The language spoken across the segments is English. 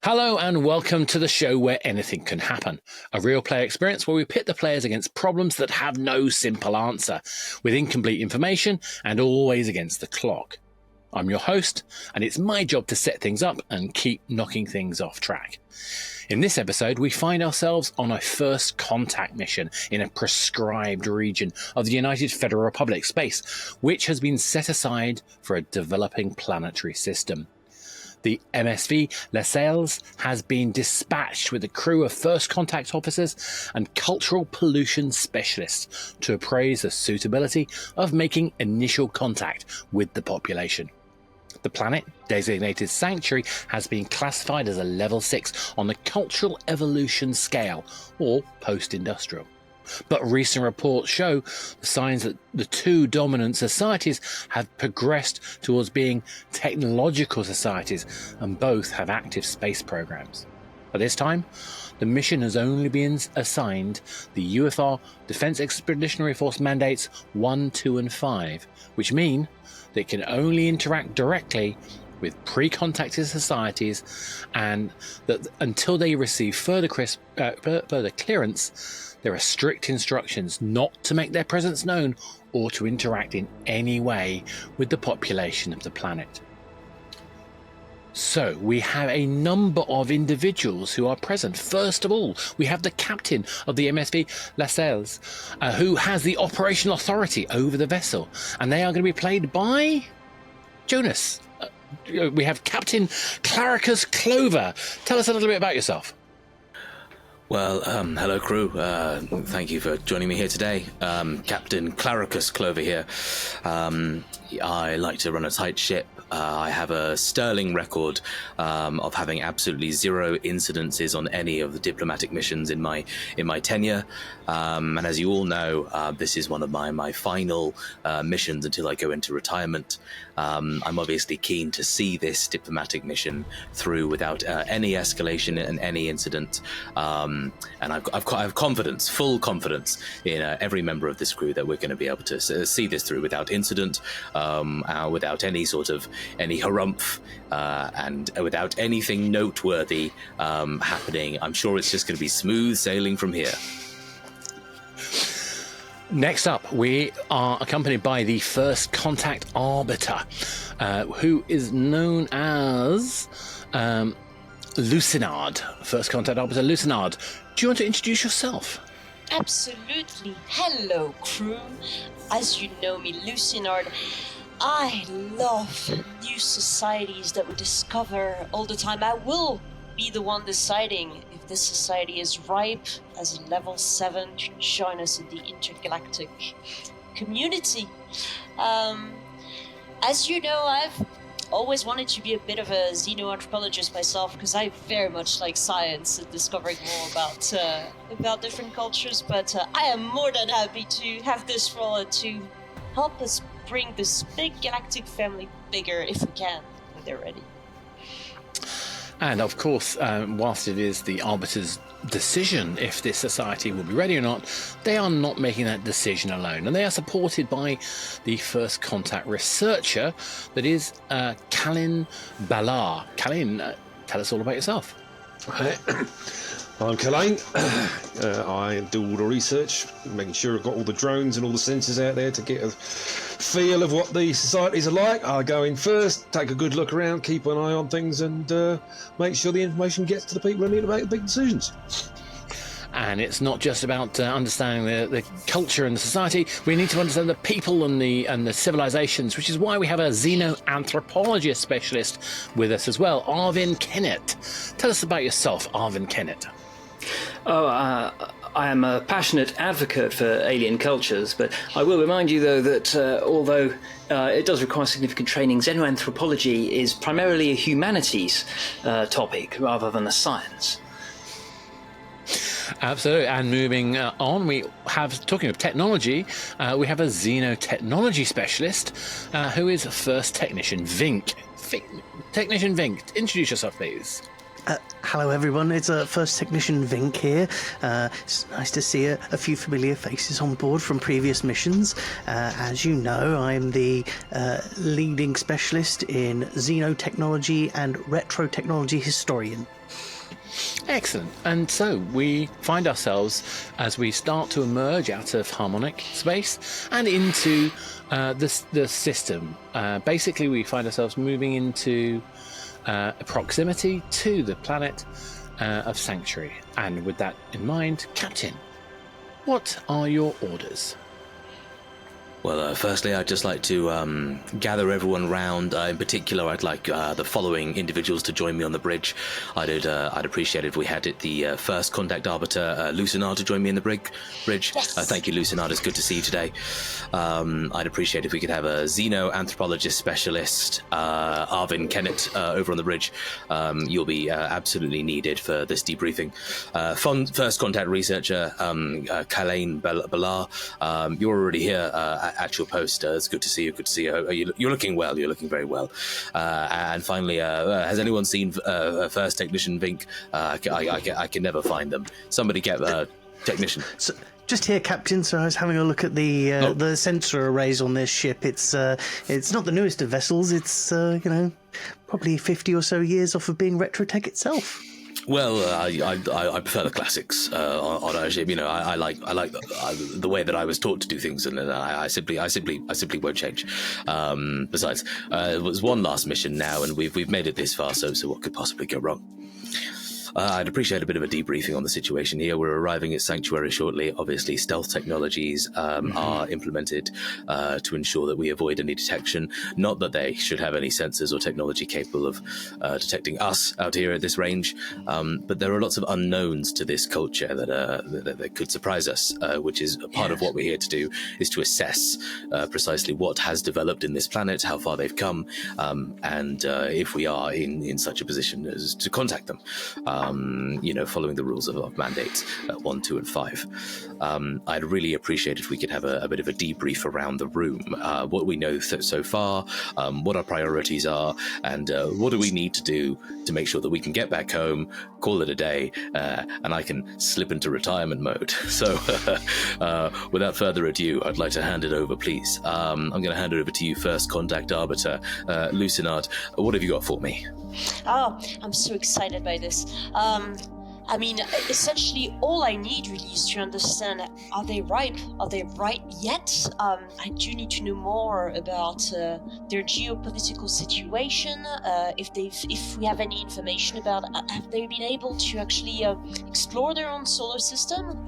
Hello and welcome to the show where anything can happen. A real player experience where we pit the players against problems that have no simple answer, with incomplete information and always against the clock. I'm your host, and it's my job to set things up and keep knocking things off track. In this episode, we find ourselves on a first contact mission in a prescribed region of the United Federal Republic space, which has been set aside for a developing planetary system. The MSV Lascelles has been dispatched with a crew of first contact officers and cultural pollution specialists to appraise the suitability of making initial contact with the population. The planet, designated Sanctuary, has been classified as a level 6 on the cultural evolution scale, or post-industrial. But recent reports show the signs that the two dominant societies have progressed towards being technological societies, and both have active space programs. At this time, the mission has only been assigned the UFR Defense Expeditionary Force mandates 1, 2 and 5, which mean that it can only interact directly with pre-contacted societies, and that until they receive further clearance, there are strict instructions not to make their presence known or to interact in any way with the population of the planet. So we have a number of individuals who are present. First of all, we have the captain of the MSV Lascelles, who has the operational authority over the vessel, and they are going to be played by Jonas. We have Captain Clarikus Clover. Tell us a little bit about yourself. Well, hello crew. Thank you for joining me here today. Captain Clarikus Clover here. I like to run a tight ship. I have a sterling record of having absolutely zero incidences on any of the diplomatic missions in my tenure. And as you all know, this is one of my final missions until I go into retirement. I'm obviously keen to see this diplomatic mission through without any escalation and any incident. And I have confidence, full confidence in every member of this crew that we're going to be able to see this through without incident, without any sort of any harumph, and without anything noteworthy happening. I'm sure it's just going to be smooth sailing from here. Next up, we are accompanied by the first contact Arbiter, who is known as Lucinard. First contact Arbiter Lucinard. Do you want to introduce yourself? Absolutely. Hello, crew. As you know me, Lucinard, I love new societies that we discover all the time. I will be the one deciding if this society is ripe as a level 7 to join us in the intergalactic community. As you know, I've always wanted to be a bit of a Xenoanthropologist myself, because I very much like science and discovering more about different cultures, but I am more than happy to have this role and to help us bring this big galactic family bigger if we can, when they're ready. And of course, whilst it is the Arbiter's decision if this society will be ready or not, they are not making that decision alone. And they are supported by the first contact researcher, that is Calain Balar. Calain, tell us all about yourself. I'm Calain. I do all the research, making sure I've got all the drones and all the sensors out there to get a feel of what the societies are like. I go in first, take a good look around, keep an eye on things, and make sure the information gets to the people who need to make the big decisions. And it's not just about understanding the culture and the society. We need to understand the people and the civilizations, which is why we have a Xenoanthropologist specialist with us as well, Arvin Kennet. Tell us about yourself, Arvin Kennet. I am a passionate advocate for alien cultures, but I will remind you, though, that although it does require significant training, xenoanthropology is primarily a humanities topic rather than a science. Absolutely. And moving on, we have, talking of technology, we have a xenotechnology specialist who is first technician Vink. Technician Vink, introduce yourself, please. Hello, everyone. It's First Technician Vink here. It's nice to see a few familiar faces on board from previous missions. As you know, I'm the leading specialist in xenotechnology and retrotechnology historian. Excellent. And so we find ourselves, as we start to emerge out of harmonic space and into the system, basically we find ourselves moving into proximity to the planet of Sanctuary. And with that in mind, Captain, what are your orders? Well, firstly, I'd just like to gather everyone round. In particular, I'd like the following individuals to join me on the bridge. I'd appreciate it if we had the first contact arbiter, Lucinard, to join me in the bridge. Yes. Thank you, Lucinard. It's good to see you today. I'd appreciate if we could have a Xenoanthropologist specialist, Arvin, Kennet, over on the bridge. You'll be absolutely needed for this debriefing. First contact researcher, Calain, Balar. You're already here at your post. It's good to see you. Good to see you. You're looking well. You're looking very well. And finally, has anyone seen First Technician Vink? I can never find them. Somebody get technician. So, just here, Captain. So I was having a look at the sensor arrays on this ship. It's not the newest of vessels. It's probably 50 or so years off of being retrotech itself. Well, I prefer the classics on our ship. I like the way that I was taught to do things, and I simply won't change. Besides, it was one last mission now, and we've made it this far. So what could possibly go wrong? I'd appreciate a bit of a debriefing on the situation here. We're arriving at Sanctuary shortly. Obviously, stealth technologies are implemented to ensure that we avoid any detection. Not that they should have any sensors or technology capable of detecting us out here at this range, but there are lots of unknowns to this culture that could surprise us, which is part of what we're here to do, is to assess precisely what has developed in this planet, how far they've come, and if we are in such a position as to contact them. Following the rules of mandates 1, 2, and 5. I'd really appreciate if we could have a bit of a debrief around the room, what we know so far, what our priorities are, and what do we need to do to make sure that we can get back home, call it a day, and I can slip into retirement mode. So without further ado, I'd like to hand it over, please. I'm going to hand it over to you first, Contact Arbiter. Lucinard, what have you got for me? Oh, I'm so excited by this. Essentially, all I need really is to understand, are they ripe? Are they right yet? I do need to know more about their geopolitical situation, if we have any information about, have they been able to actually explore their own solar system?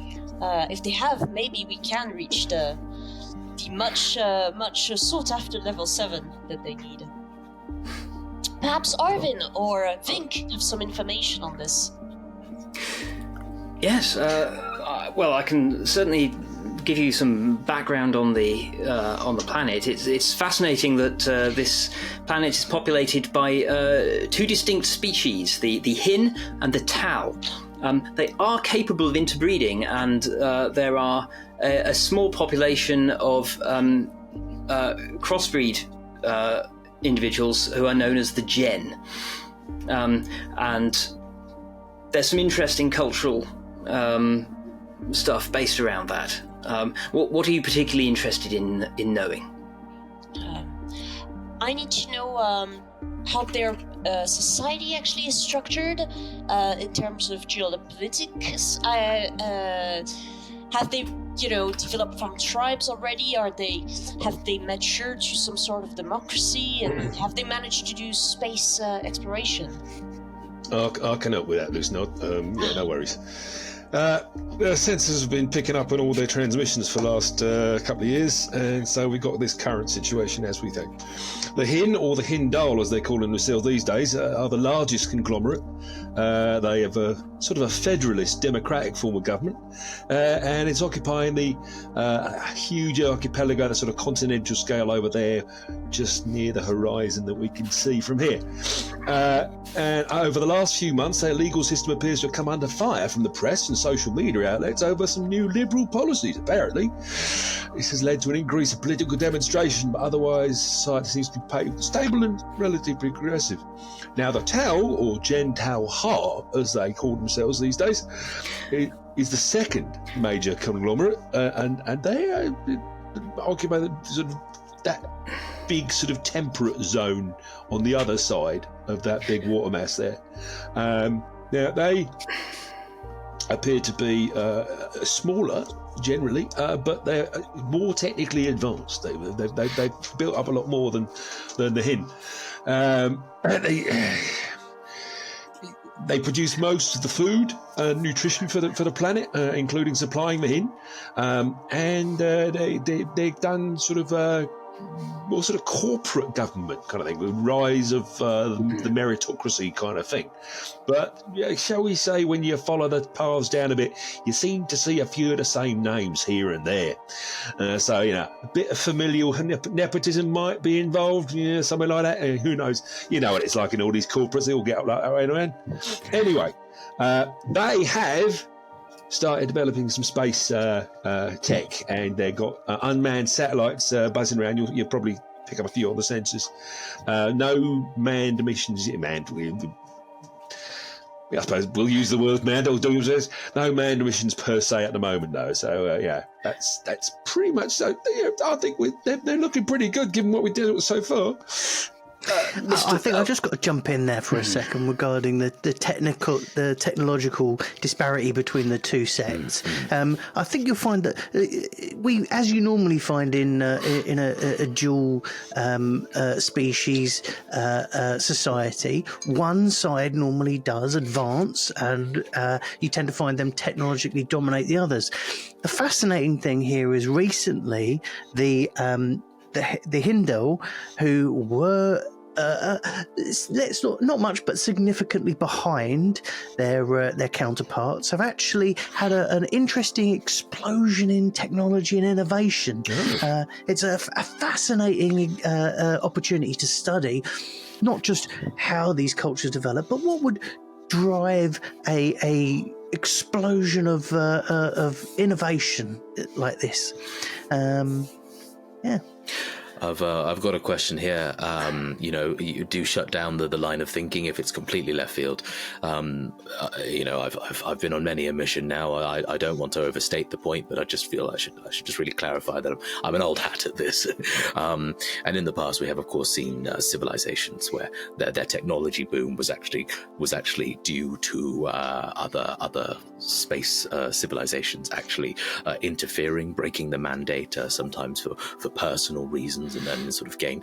If they have, maybe we can reach the much sought after level 7 that they need. Perhaps Arvin or Vink have some information on this. Yes, well, I can certainly give you some background on the planet. It's fascinating that this planet is populated by 2 distinct species, the Hin and the Tau. They are capable of interbreeding, and there are a small population of crossbreed individuals who are known as the Gen. And there's some interesting cultural stuff based around that. What are you particularly interested in knowing? I need to know how their society actually is structured in terms of geopolitics. Have they, developed from tribes already? Have they matured to some sort of democracy? And have they managed to do space exploration? I can help with that, Lucinard. No worries. The sensors have been picking up on all their transmissions for the last couple of years, and so we've got this current situation as we think. The Hin, or the Hindal as they call them themselves these days, are the largest conglomerate. They have a sort of a federalist democratic form of government, and it's occupying the huge archipelago, the sort of continental scale over there, just near the horizon that we can see from here. And over the last few months, their legal system appears to have come under fire from the press and social media outlets over some new liberal policies, apparently. This has led to an increase in political demonstration, but otherwise society seems to be stable and relatively progressive. Now, the Tau, or Gentile Ha, as they call themselves these days, is the second major conglomerate, and they occupy that big sort of temperate zone on the other side of that big water mass there. Now, they appear to be smaller generally, but they're more technically advanced. They've built up a lot more than the Hin. They produce most of the food and nutrition for the planet, including supplying the Hin, and they've done sort of more sort of corporate government kind of thing, the rise of the meritocracy kind of thing. But shall we say, when you follow the paths down a bit, you seem to see a few of the same names here and there. So, a bit of familial nepotism might be involved, something like that. Who knows? You know what it's like in all these corporates, they all get up like that way. Anyway, they have started developing some space tech, and they've got unmanned satellites buzzing around. You'll probably pick up a few on the sensors. No manned missions. I suppose we'll use the word manned. No manned missions per se at the moment, though. So that's pretty much so. I think they're looking pretty good given what we did so far. I think I've just got to jump in there for a second regarding the technological disparity between the two sects. I think you'll find that we, as you normally find in a dual species society, one side normally does advance, and you tend to find them technologically dominate the others. The fascinating thing here is recently the Hindel, who were not much, but significantly behind their counterparts, have actually had an interesting explosion in technology and innovation. It's a fascinating opportunity to study not just how these cultures develop, but what would drive a explosion of innovation like this. I've got a question here. You do shut down the line of thinking if it's completely left field. I've been on many a mission now. I don't want to overstate the point, but I just feel I should just really clarify that I'm an old hat at this. And in the past, we have of course seen civilizations where their technology boom was actually due to other space civilizations actually interfering, breaking the mandate, sometimes for personal reasons, and then sort of gain.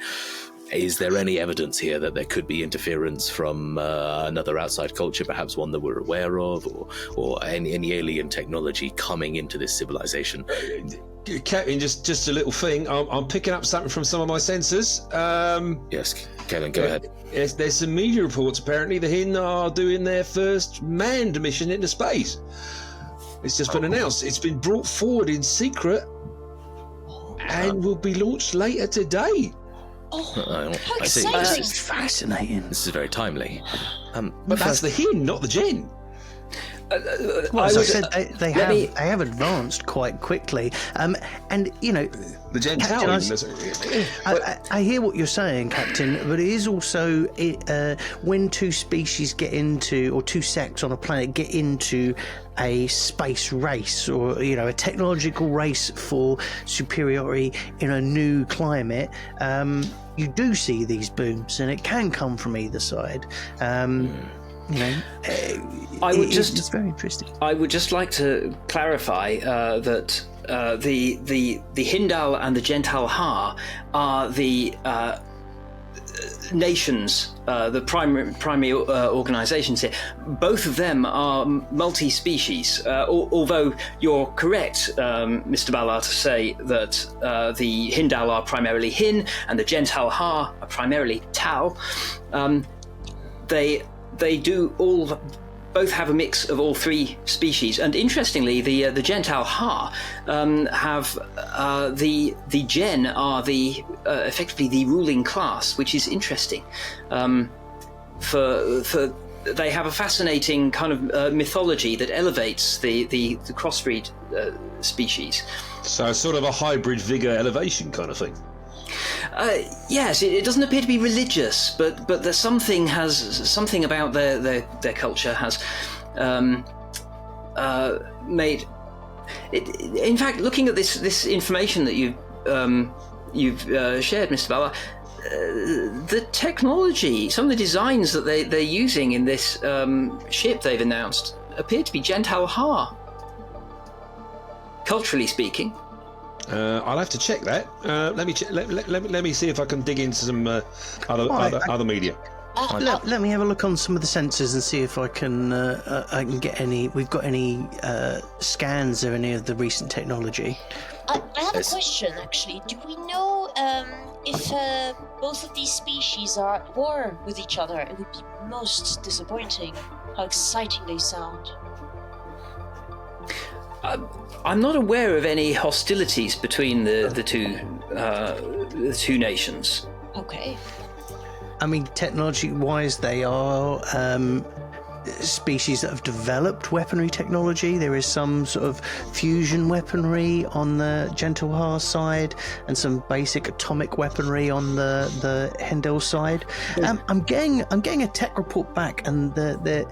Is there any evidence here that there could be interference from another outside culture, perhaps one that we're aware of, or any alien technology coming into this civilization? Captain, just a little thing. I'm picking up something from some of my sensors. Yes, Colin, go ahead. Yes, there's some media reports. Apparently, the Hin are doing their first manned mission into space. It's just been announced. It's been brought forward in secret and will be launched later today. Oh, how I see. exciting! It's fascinating. This is very timely. But that's the Hin, not the Gen. Well, as I said, they have advanced quite quickly, and the Gentile. I hear what you're saying, Captain, but it is also when two species get into, or two sects on a planet get into a space race, or a technological race for superiority in a new climate. You do see these booms, and it can come from either side. It's very interesting. I would just like to clarify that the Hindal and the Gentile Ha are the nations, the primary organisations here. Both of them are multi-species, although you're correct, Mr. Balar, to say that the Hindal are primarily Hin and the Gentile Ha are primarily Tau. They do both have a mix of all three species, and interestingly, the Gentile Ha have the Gen are effectively the ruling class, which is interesting. For they have a fascinating kind of mythology that elevates the crossbreed species. So sort of a hybrid vigor elevation kind of thing. Yes, it doesn't appear to be religious, but there's something about their culture has made it. In fact, looking at this information that you've shared, Mr. Balar, the technology, some of the designs that they're using in this ship they've announced appear to be Gentile Ha. Culturally speaking. I'll have to check that. Let me see if I can dig into some other media. Let me have a look on some of the sensors and see if I can get any. We've got any scans of any of the recent technology. I have a question, actually. Do we know if both of these species are at war with each other? It would be most disappointing. How exciting they sound. I'm not aware of any hostilities between the two nations. Okay. I mean, technology-wise, they are species that have developed weaponry technology. There is some sort of fusion weaponry on the Gentle Ha side, and some basic atomic weaponry on the Hindel side. I'm getting a tech report back, and the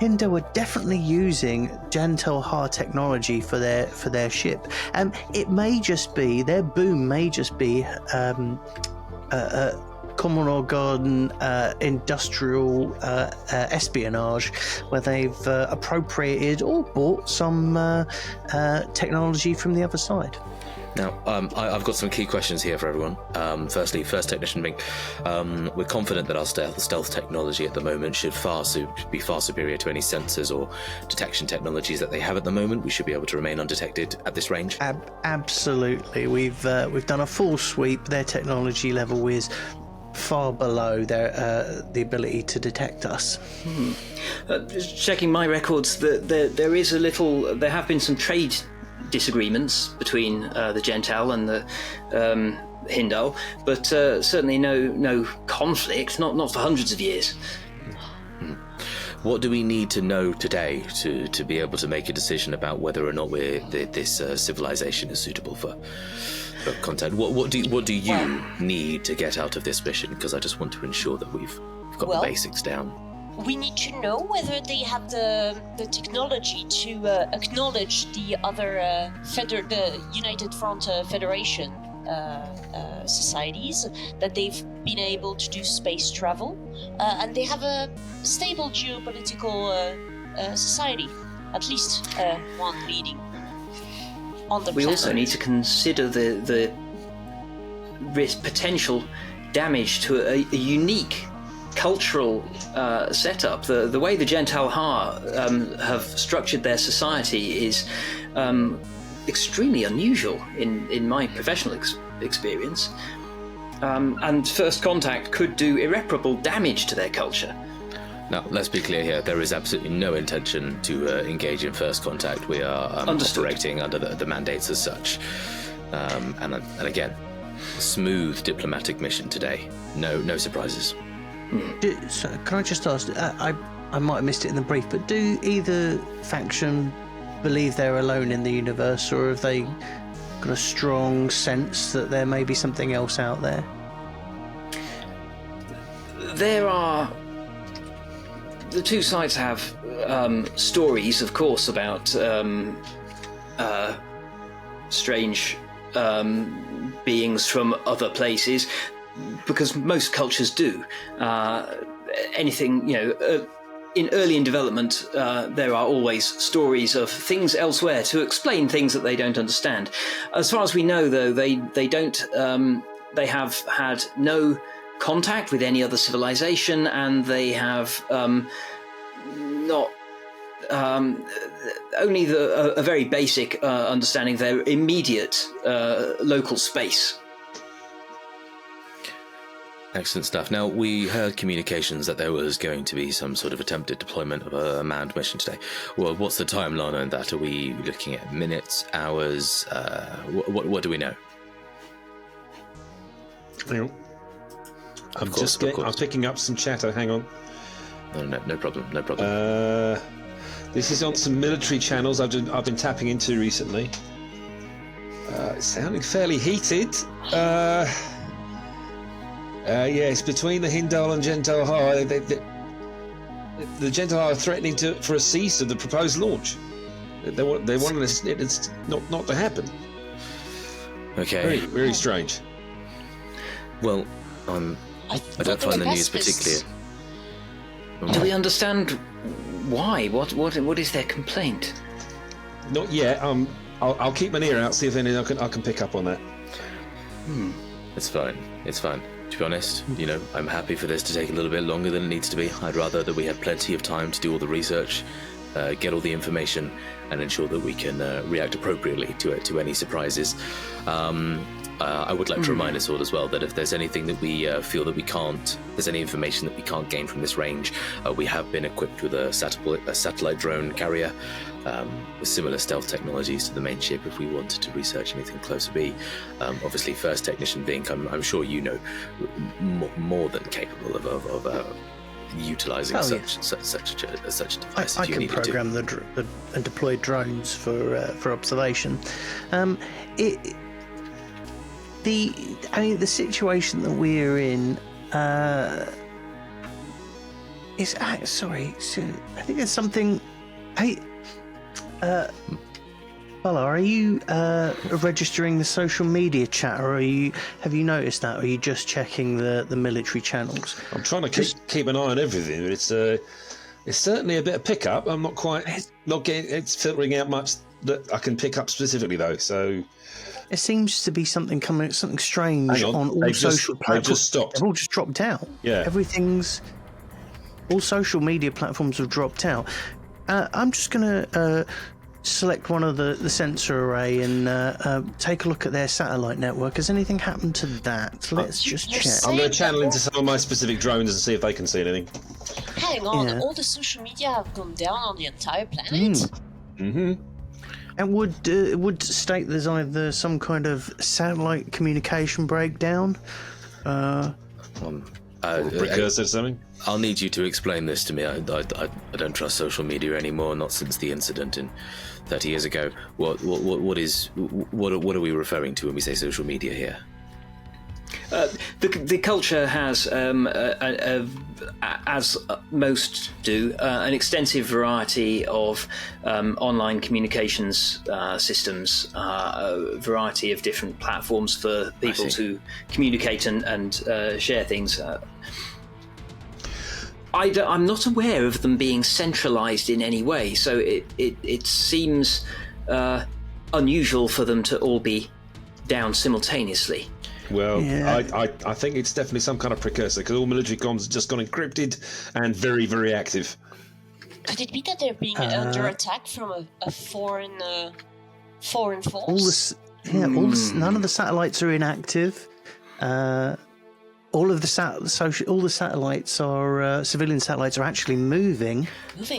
Hindel are definitely using Gentle Ha technology for their ship. It may just be their boom may just be common or garden industrial espionage, where they've appropriated or bought some technology from the other side. Now, I've got some key questions here for everyone. Firstly, First Technician Vink, we're confident that our stealth technology at the moment should be far superior to any sensors or detection technologies that they have at the moment. We should be able to remain undetected at this range. Absolutely. We've done a full sweep. Their technology level is far below their the ability to detect us. Just checking my records, there have been some trade disagreements between the Gentile and the Hindel, but certainly no conflict, not for hundreds of years. What do we need to know today to be able to make a decision about whether or not this civilization is suitable for contact? What do you need to get out of this mission? Because I just want to ensure that we've got the basics down. We need to know whether they have the technology to acknowledge the other the United Front Federation societies, that they've been able to do space travel, and they have a stable geopolitical society, at least one leading on the planet. We also need to consider the potential damage to a unique cultural setup. The way the Gentile Ha have structured their society is extremely unusual in my professional experience, and first contact could do irreparable damage to their culture. Now, let's be clear here. There is absolutely no intention to engage in first contact. We are operating under the mandates as such. And again, smooth diplomatic mission today. No surprises. So can I just ask, I might have missed it in the brief, but do either faction believe they're alone in the universe, or have they got a strong sense that there may be something else out there? The two sides have stories, of course, about strange beings from other places, because most cultures do. Anything, in early in development, there are always stories of things elsewhere to explain things that they don't understand. As far as we know, though, they don't. They have had no contact with any other civilization, and they have not only a very basic understanding of their immediate local space. Excellent stuff. Now, we heard communications that there was going to be some sort of attempted deployment of a manned mission today. Well, what's the timeline on that? Are we looking at minutes, hours? What do we know? Hang on. I'm picking up some chatter. Hang on. No problem. No problem. This is on some military channels I've been tapping into recently. It's sounding fairly heated. Yes, between the Hindal and Gentile High, the Gentile High are threatening for a cease of the proposed launch. They want it not to happen. Okay. Very, very strange. Well, I don't find the news particularly. Do we understand why? What is their complaint? Not yet. I'll keep my ear out, see if anything I can pick up on that. It's fine. To be honest, I'm happy for this to take a little bit longer than it needs to be. I'd rather that we had plenty of time to do all the research, get all the information, and ensure that we can react appropriately to any surprises. I would like to remind us all as well that if there's anything that we feel that we can't, there's any information that we can't gain from this range, we have been equipped with a satellite drone carrier with similar stealth technologies to the main ship if we wanted to research anything closer B. Obviously, First Technician Vink, I'm sure more than capable of utilising such a device. I can program and deploy drones for observation. The situation that we're in is sorry. So I think there's something. Hey, Balar, are you registering the social media chat, or have you noticed that, or are you just checking the military channels? I'm trying to keep an eye on everything, but it's certainly a bit of pickup. I'm not getting. It's filtering out much that I can pick up specifically though. So. There seems to be something strange on all social platforms. They've just stopped. They've all just dropped out. Yeah. All social media platforms have dropped out. I'm just going to select one of the sensor array and take a look at their satellite network. Has anything happened to that? Let's just check. I'm going to channel into some of my specific drones and see if they can see anything. Hang on, all the social media have gone down on the entire planet? Mm-hmm. And would state there's either some kind of satellite communication breakdown, precursor to something. I'll need you to explain this to me. I don't trust social media anymore. Not since the incident 30 years ago. What are we referring to when we say social media here? The culture has, as most do, an extensive variety of online communications systems, a variety of different platforms for people to communicate and share things. I'm not aware of them being centralised in any way, so it seems unusual for them to all be down simultaneously. Well, yeah. I think it's definitely some kind of precursor, because all military comms have just gone encrypted and very, very active. Could it be that they're being under attack from a foreign force? None of the satellites are inactive. All the satellites are civilian satellites are actually moving.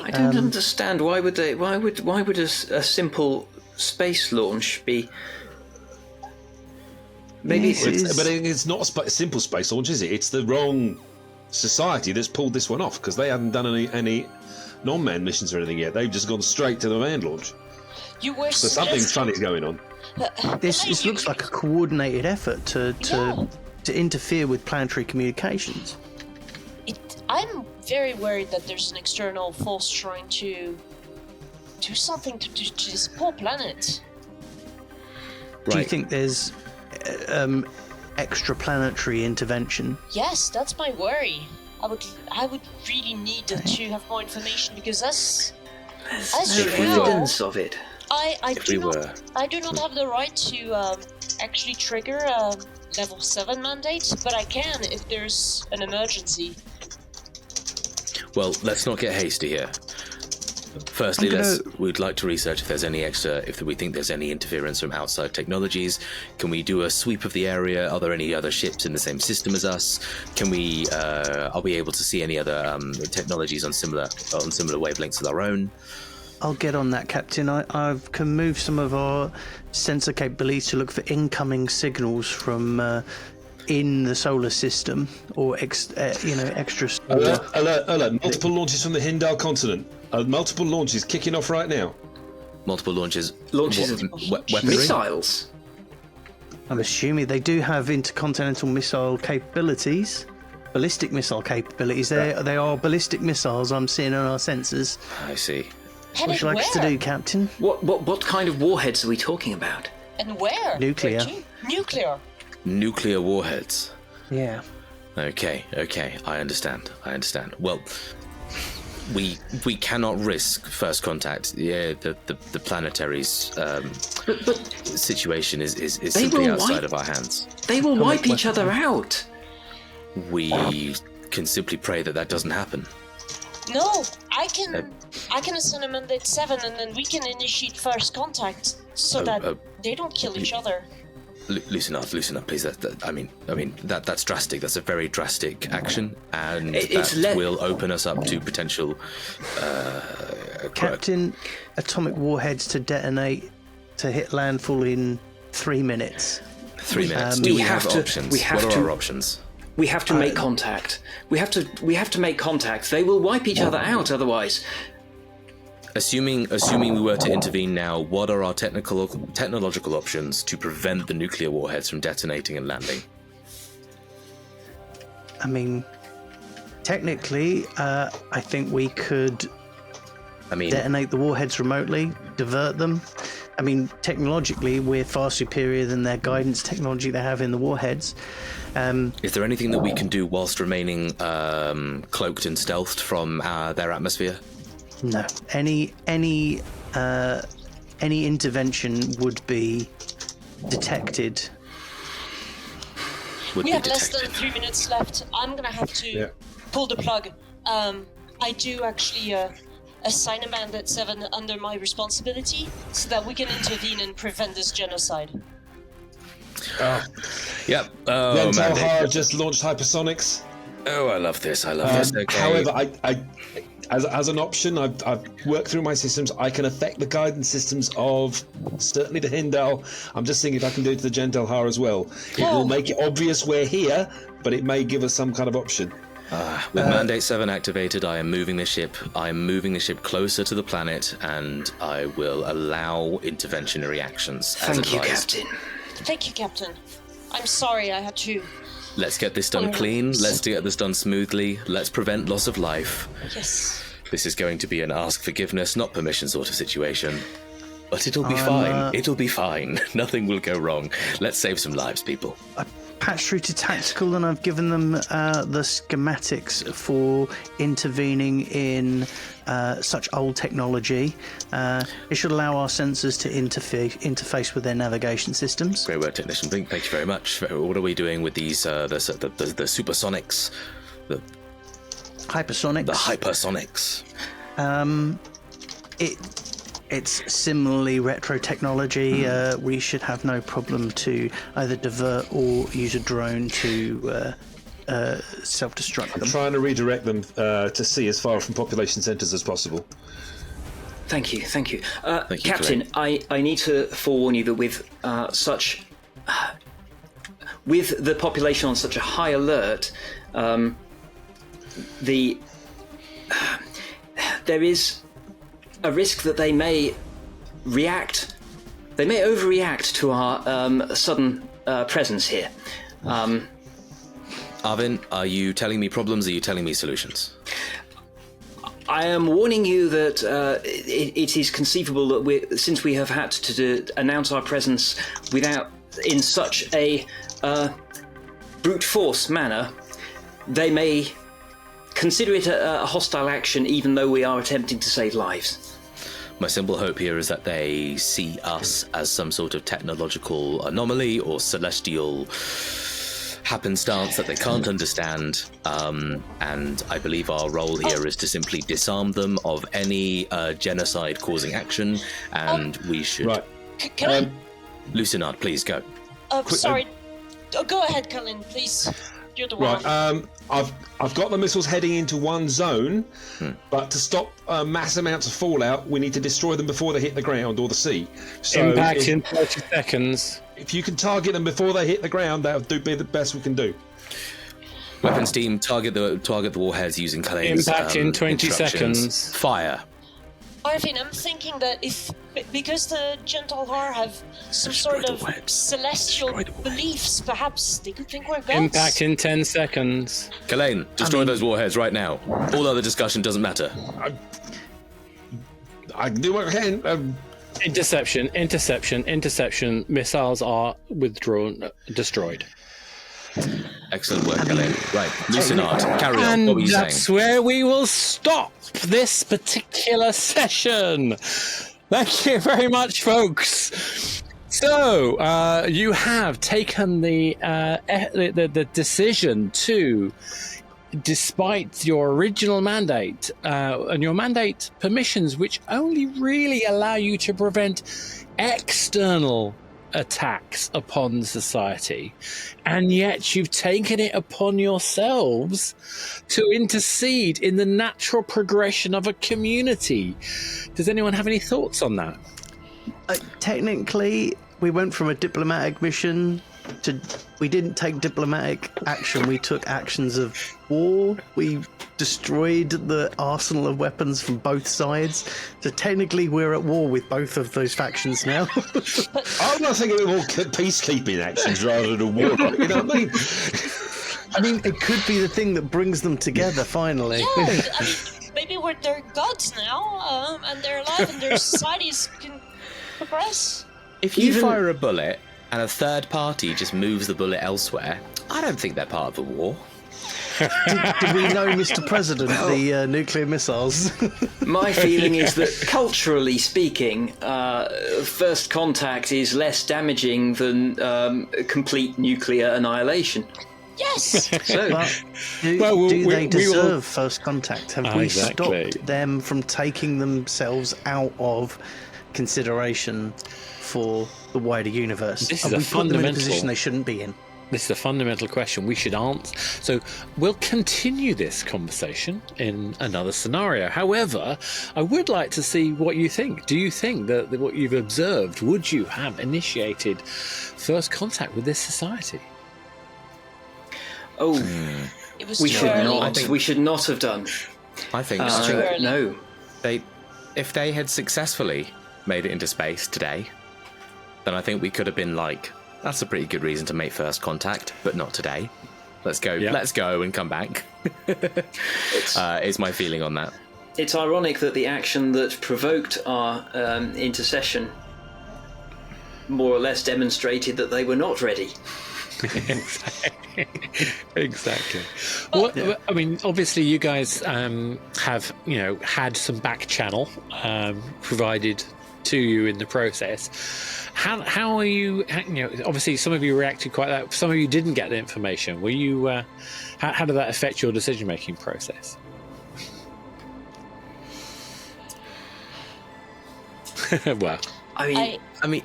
I don't understand. Why would a simple space launch be? Maybe it's not a simple space launch, is it? It's the wrong society that's pulled this one off, because they haven't done any non-manned missions or anything yet. They've just gone straight to the manned launch. So something funny's going on. This looks like a coordinated effort to interfere with planetary communications. I'm very worried that there's an external force trying to do something to this poor planet. Right. Do you think there's extraplanetary intervention? Yes, that's my worry. I would really need to have more information, because there's no evidence of it. I do not have the right to actually trigger a level 7 mandate, but I can if there's an emergency. Well, let's not get hasty here. Firstly, we'd like to research if we think there's any interference from outside technologies. Can we do a sweep of the area? Are there any other ships in the same system as us? Are we able to see any other technologies on similar wavelengths as our own? I'll get on that, Captain. I can move some of our sensor capabilities to look for incoming signals from in the solar system or extra. Alert! Multiple launches from the Hindal continent. Multiple launches kicking off right now. Multiple launches. Launches of Weaponry? missiles. I'm assuming they do have intercontinental missile capabilities, ballistic missile capabilities. They are ballistic missiles I'm seeing on our sensors. I see. What Headed would you like us to where? do, Captain? What kind of warheads are we talking about? And where? Nuclear. Where to? Nuclear. Nuclear warheads. Yeah. Okay, I understand. Well, we cannot risk first contact. Yeah, the planetary's situation is simply outside of our hands. They will wipe each other out. We can simply pray that doesn't happen. No, I can assign a mandate 7, and then we can initiate first contact so that they don't kill each other. Lucinard, please. That's drastic. That's a very drastic action, and will open us up to potential. Captain, atomic warheads to detonate to hit landfall in 3 minutes. 3 minutes. we Do we have have to- options? we have What are to- our options? We have to make contact. We have to make contact. They will wipe each other out otherwise. Assuming we were to intervene now, what are our technological options to prevent the nuclear warheads from detonating and landing? I mean, technically, I think we could detonate the warheads remotely, divert them. I mean, technologically, we're far superior than their guidance technology they have in the warheads. Is there anything that we can do whilst remaining cloaked and stealthed from their atmosphere? No. Any intervention would be detected. We have less than 3 minutes left. I'm gonna have to pull the plug. I do actually assign a mandate 7 under my responsibility so that we can intervene and prevent this genocide. Yep. Then Talhara just launched hypersonics. Oh, I love this. Okay. However, I as an option, I've worked through my systems. I can affect the guidance systems of certainly the Hindal. I'm just thinking if I can do it to the Gentalhar as well. It will make it obvious we're here, but it may give us some kind of option. With Mandate 7 activated, I am moving the ship. I am moving the ship closer to the planet, and I will allow interventionary actions. Thank you, Captain. Thank you, Captain. I'm sorry I had to. Let's get this done clean. Let's get this done smoothly. Let's prevent loss of life. Yes. This is going to be an ask forgiveness, not permission sort of situation. But it'll be fine. It'll be fine. Nothing will go wrong. Let's save some lives, people. I patched through to tactical and I've given them the schematics for intervening in such old technology. It should allow our sensors to interface with their navigation systems. Great work, Technician Vink. Thank you very much. What are we doing with these, the supersonics? Hypersonics. The hypersonics. It's similarly retro technology. We should have no problem to either divert or use a drone to self-destruct them. I'm trying to redirect them to sea as far from population centres as possible. Thank you. Thank you, Captain, I need to forewarn you that with the population on such a high alert, there is a risk that they may overreact to our sudden presence here. Arvin, are you telling me problems, or are you telling me solutions? I am warning you that it is conceivable that since we have had to announce our presence in such a brute force manner, they may consider it a hostile action, even though we are attempting to save lives. My simple hope here is that they see us as some sort of technological anomaly or celestial happenstance that they can't understand, and I believe our role here is to simply disarm them of any genocide-causing action, and we should... Right. Can I... Lucinard, please go. Sorry. Go ahead, Colin, please. You're the one. Right, I've got the missiles heading into one zone, but to stop mass amounts of fallout, we need to destroy them before they hit the ground or the sea. So Impact in 30 seconds. If you can target them before they hit the ground, that would be the best we can do. Weapons team, target the warheads using Calain's Impact in 20 instructions. seconds. Fire. Arvin, I'm thinking that because the Gentle Har have some sort of celestial beliefs, perhaps they could think we're gods. Impact in 10 seconds. Calain, destroy those warheads right now. All other discussion doesn't matter. I can do what I can. Interception. Missiles are withdrawn, destroyed. Excellent work, Calain. Right, Lucinard, carry on. And What were you saying? that's where we will stop this particular session. Thank you very much, folks. So you have taken the decision to, despite your original mandate and your mandate permissions, which only really allow you to prevent external attacks upon society, and yet you've taken it upon yourselves to intercede in the natural progression of a community. Does anyone have any thoughts on that? Technically, we went from a diplomatic mission to... We didn't take diplomatic action, we took actions of war. We destroyed the arsenal of weapons from both sides. So technically we're at war with both of those factions now. I'm not thinking of more peacekeeping actions rather than war. You know what I mean? I mean, it could be the thing that brings them together finally. Yeah, I mean, maybe they're gods now, and they're alive, and their societies can progress. If you fire a bullet and a third party just moves the bullet elsewhere, I don't think they're part of the war. Did we know, Mr. President, the nuclear missiles? My feeling is that, culturally speaking, first contact is less damaging than complete nuclear annihilation. Yes! So, do they deserve first contact? Have we Exactly. stopped them from taking themselves out of consideration for the wider universe? This Have is we a put them in a fundamental- position they shouldn't be in? This is a fundamental question we should answer. So we'll continue this conversation in another scenario. However, I would like to see what you think. Do you think that what you've observed, would you have initiated first contact with this society? oh, It was we too should early. not. We should not have done. I think too early. No. if they had successfully made it into space today, then I think we could have been like, that's a pretty good reason to make first contact, but not today. Let's go. Yeah. Let's go and come back. Is my feeling on that. It's ironic that the action that provoked our intercession more or less demonstrated that they were not ready. Exactly. Well, I mean, obviously, you guys have, had some back channel provided to you in the process. How are you? Obviously, some of you reacted quite that. Some of you didn't get the information. Were you? How did that affect your decision-making process? Well, I mean,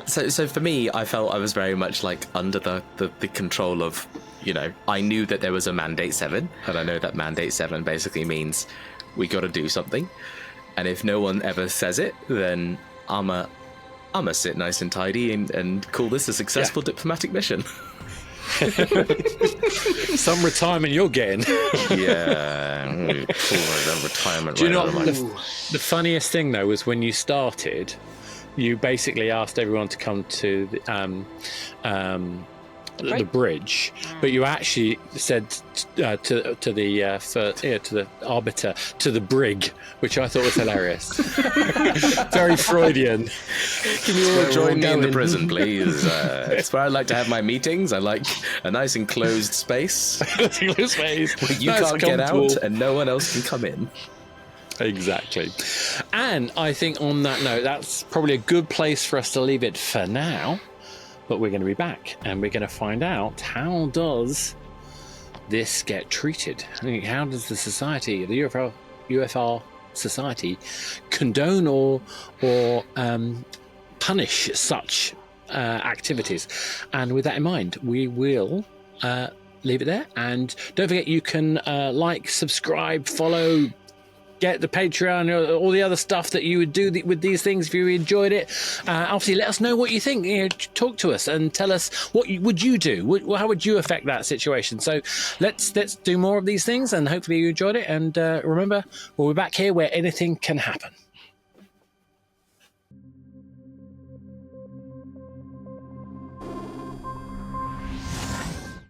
So for me, I felt I was very much like under the control of, I knew that there was a Mandate 7, and I know that Mandate 7 basically means we got to do something, and if no one ever says it, then I'm a sit nice and tidy and call this a successful diplomatic mission. some retirement you're getting. Yeah, pull that retirement. Do you right know out of my- the funniest thing though was when you started, you basically asked everyone to come to the bridge, but you actually said to the Arbiter, to the brig, which I thought was hilarious. Very Freudian. Can you all join me in the prison, please? It's where I like to have my meetings. I like a nice enclosed space. Where you Nice, can't get out comfortable. and no one else can come in. Exactly. And I think on that note, that's probably a good place for us to leave it for now. But we're going to be back and we're going to find out, how does this get treated? I mean, how does the society, the UFR society, condone or punish such activities? And with that in mind, we will leave it there. And don't forget, you can like, subscribe, follow, get the Patreon, all the other stuff that you would do with these things if you enjoyed it. Obviously, let us know what you think. Talk to us and tell us what would you do. How would you affect that situation? So let's do more of these things, and hopefully you enjoyed it. And remember, we'll be back here where anything can happen.